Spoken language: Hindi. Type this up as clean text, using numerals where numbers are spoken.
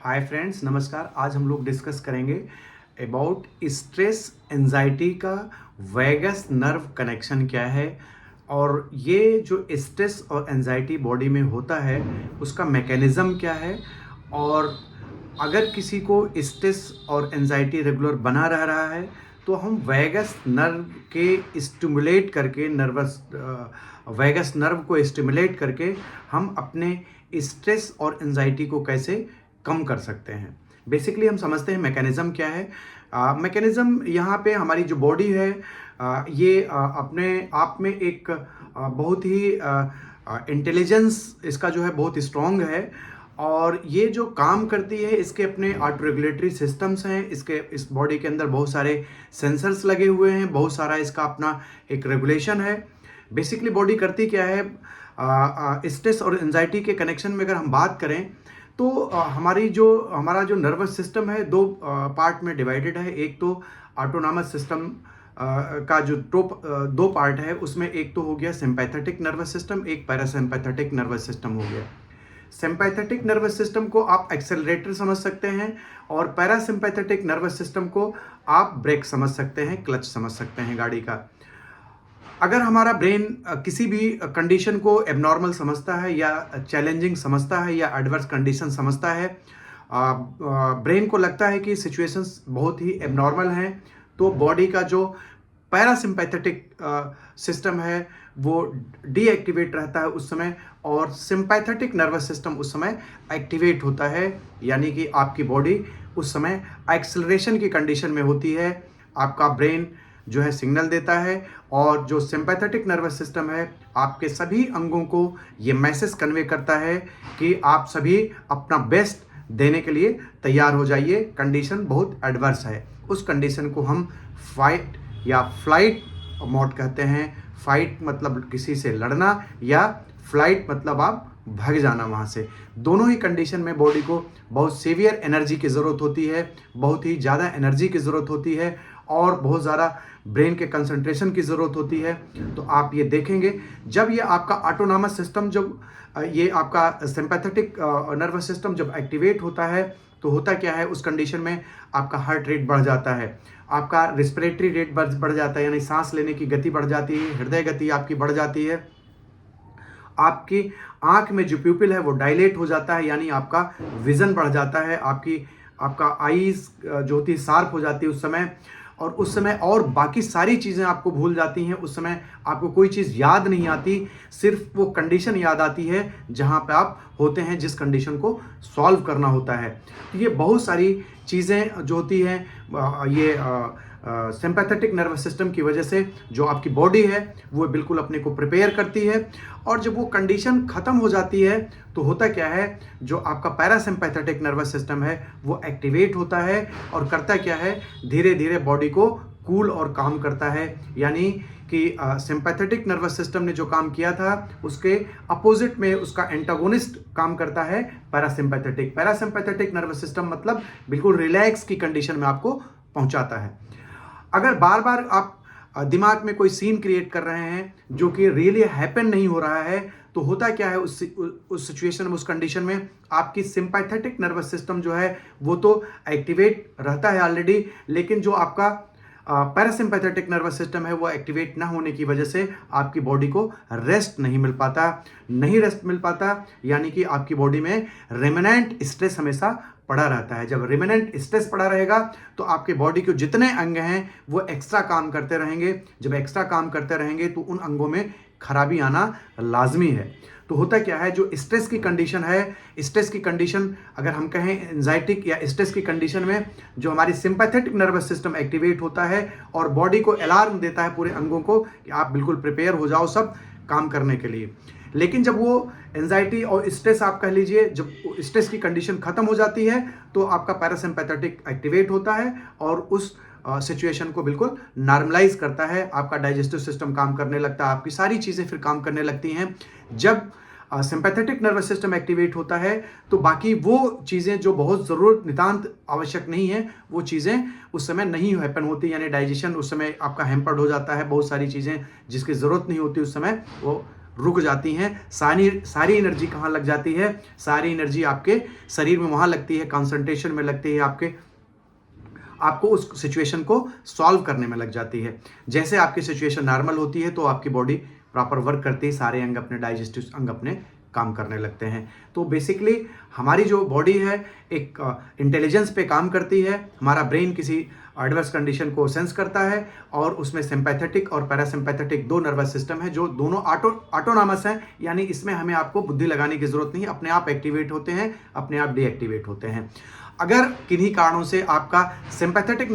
हाय फ्रेंड्स, नमस्कार। आज हम लोग डिस्कस करेंगे अबाउट स्ट्रेस एंजाइटी का वैगस नर्व कनेक्शन क्या है और ये जो स्ट्रेस और एंजाइटी बॉडी में होता है उसका मैकेनिज़्म क्या है। और अगर किसी को स्ट्रेस और एंजाइटी रेगुलर बना रह रहा है तो हम वैगस नर्व के स्टिमुलेट करके वैगस नर्व को स्टिमुलेट करके हम अपने स्ट्रेस और एंजाइटी को कैसे कम कर सकते हैं। बेसिकली हम समझते हैं मैकेनिज़्म क्या है। मैकेनिज़्म यहाँ पे हमारी जो बॉडी है ये अपने आप में एक बहुत ही इंटेलिजेंस इसका जो है बहुत स्ट्रॉन्ग है और ये जो काम करती है इसके अपने ऑटो रेगुलेटरी सिस्टम्स हैं। इसके इस बॉडी के अंदर बहुत सारे सेंसर्स लगे हुए हैं, बहुत सारा इसका अपना एक रेगुलेशन है। बेसिकली बॉडी करती क्या है, स्ट्रेस और एंजाइटी के कनेक्शन में अगर हम बात करें तो हमारा जो नर्वस सिस्टम है दो पार्ट में डिवाइडेड है। एक तो ऑटोनॉमस सिस्टम का जो दो पार्ट है उसमें एक तो हो गया सिंपैथेटिक नर्वस सिस्टम, एक पैरासिम्पैथेटिक नर्वस सिस्टम हो गया। सिंपैथेटिक नर्वस सिस्टम को आप एक्सेलरेटर समझ सकते हैं और पैरासिम्पैथेटिक नर्वस सिस्टम को आप ब्रेक समझ सकते हैं, क्लच समझ सकते हैं गाड़ी का। अगर हमारा ब्रेन किसी भी कंडीशन को एबनॉर्मल समझता है या चैलेंजिंग समझता है या एडवर्स कंडीशन समझता है, ब्रेन को लगता है कि सिचुएशंस बहुत ही एबनॉर्मल हैं, तो बॉडी का जो पैरासिम्पैथेटिक सिस्टम है वो डीएक्टिवेट रहता है उस समय और सिंपैथेटिक नर्वस सिस्टम उस समय एक्टिवेट होता है। यानी कि आपकी बॉडी उस समय एक्सेलरेशन की कंडीशन में होती है। आपका ब्रेन जो है सिग्नल देता है और जो सिंपैथेटिक नर्वस सिस्टम है आपके सभी अंगों को ये मैसेज कन्वे करता है कि आप सभी अपना बेस्ट देने के लिए तैयार हो जाइए, कंडीशन बहुत एडवर्स है। उस कंडीशन को हम फाइट या फ्लाइट मोड कहते हैं। फाइट मतलब किसी से लड़ना या फ्लाइट मतलब आप भाग जाना वहाँ से। दोनों ही कंडीशन में बॉडी को बहुत सीवियर एनर्जी की ज़रूरत होती है, बहुत ही ज़्यादा एनर्जी की ज़रूरत होती है और बहुत ज़्यादा ब्रेन के कंसंट्रेशन की ज़रूरत होती है। तो आप ये देखेंगे जब ये आपका ऑटोनॉमस सिस्टम जब ये आपका सिंपैथेटिक नर्वस सिस्टम जब एक्टिवेट होता है तो होता क्या है, उस कंडीशन में आपका हार्ट रेट बढ़ जाता है, आपका रिस्पिरेटरी रेट बढ़ जाता है, यानी सांस लेने की गति बढ़ जाती है, हृदय गति आपकी बढ़ जाती है, आपकी आंख में जो प्यूपिल है वो डायलेट हो जाता है, यानी आपका विजन बढ़ जाता है, आपका आईज जो होती है शार्प हो जाती है उस समय। और उस समय और बाकी सारी चीज़ें आपको भूल जाती हैं। उस समय आपको कोई चीज़ याद नहीं आती, सिर्फ वो कंडीशन याद आती है जहाँ पे आप होते हैं, जिस कंडीशन को सॉल्व करना होता है। तो ये बहुत सारी चीज़ें जो होती हैं ये सिंपैथेटिक नर्वस सिस्टम की वजह से जो आपकी बॉडी है वो बिल्कुल अपने को प्रिपेयर करती है। और जब वो कंडीशन ख़त्म हो जाती है तो होता क्या है, जो आपका पैरासिम्पैथेटिक नर्वस सिस्टम है वो एक्टिवेट होता है और करता क्या है, धीरे धीरे बॉडी को कूल और काम करता है। यानी कि सिंपैथेटिक नर्वस सिस्टम ने जो काम किया था उसके अपोजिट में उसका एंटागोनिस्ट काम करता है पैरासिम्पैथेटिक नर्वस सिस्टम, मतलब बिल्कुल रिलैक्स की कंडीशन में आपको पहुंचाता है। अगर बार बार आप दिमाग में कोई सीन क्रिएट कर रहे हैं जो कि रियली हैपन नहीं हो रहा है तो होता क्या है, उस सिचुएशन में, उस कंडीशन में आपकी सिंपैथेटिक नर्वस सिस्टम जो है वो तो एक्टिवेट रहता है ऑलरेडी, लेकिन जो आपका पैरासिम्पैथेटिक नर्वस सिस्टम है वो एक्टिवेट ना होने की वजह से आपकी बॉडी को रेस्ट नहीं मिल पाता। यानी कि आपकी बॉडी में रेमिनेंट स्ट्रेस हमेशा पड़ा रहता है। जब रेमिनेंट स्ट्रेस पड़ा रहेगा तो आपके बॉडी के जितने अंग हैं वो एक्स्ट्रा काम करते रहेंगे। जब एक्स्ट्रा काम करते रहेंगे तो उन अंगों में खराबी आना लाजमी है। तो होता क्या है, जो स्ट्रेस की कंडीशन है, स्ट्रेस की कंडीशन अगर हम कहें एंजाइटिक या स्ट्रेस की कंडीशन में जो हमारी सिंपैथेटिक नर्वस सिस्टम एक्टिवेट होता है और बॉडी को अलार्म देता है पूरे अंगों को कि आप बिल्कुल प्रिपेयर हो जाओ सब काम करने के लिए। लेकिन जब वो एंजाइटी और स्ट्रेस आप कह लीजिए, जब स्ट्रेस की कंडीशन खत्म हो जाती है तो आपका पैरासिम्पैथेटिक एक्टिवेट होता है और उस सिचुएशन को बिल्कुल नॉर्मलाइज करता है। आपका डाइजेस्टिव सिस्टम काम करने लगता है, आपकी सारी चीज़ें फिर काम करने लगती हैं। जब सिंपैथेटिक नर्वस सिस्टम एक्टिवेट होता है तो बाकी वो चीज़ें जो बहुत ज़रूरत नितांत आवश्यक नहीं है वो चीज़ें उस समय नहीं हैपन होती, यानी डाइजेशन उस समय आपका हैम्पर्ड हो जाता है। बहुत सारी चीज़ें जिसकी ज़रूरत नहीं होती उस समय वो रुक जाती हैं, सारी एनर्जी कहाँ लग जाती है, सारी एनर्जी आपके शरीर में वहाँ लगती है, कंसंट्रेशन में लगती है, आपको उस सिचुएशन को सॉल्व करने में लग जाती है। जैसे आपकी सिचुएशन नॉर्मल होती है तो आपकी बॉडी प्रॉपर वर्क करती है, सारे अंग अपने डाइजेस्टिव अंग अपने काम करने लगते हैं। तो बेसिकली हमारी जो बॉडी है एक इंटेलिजेंस पे काम करती है। हमारा ब्रेन किसी एडवर्स कंडीशन को सेंस करता है और उसमें सिंपैथेटिक और पैरासिम्पैथेटिक दो नर्वस सिस्टम है जो दोनों ऑटोनॉमस हैं, यानी इसमें हमें आपको बुद्धि लगाने की जरूरत नहीं, अपने आप एक्टिवेट होते हैं, अपने आप डीएक्टिवेट होते हैं। अगर किन्हीं कारणों से आपका सिंपैथेटिक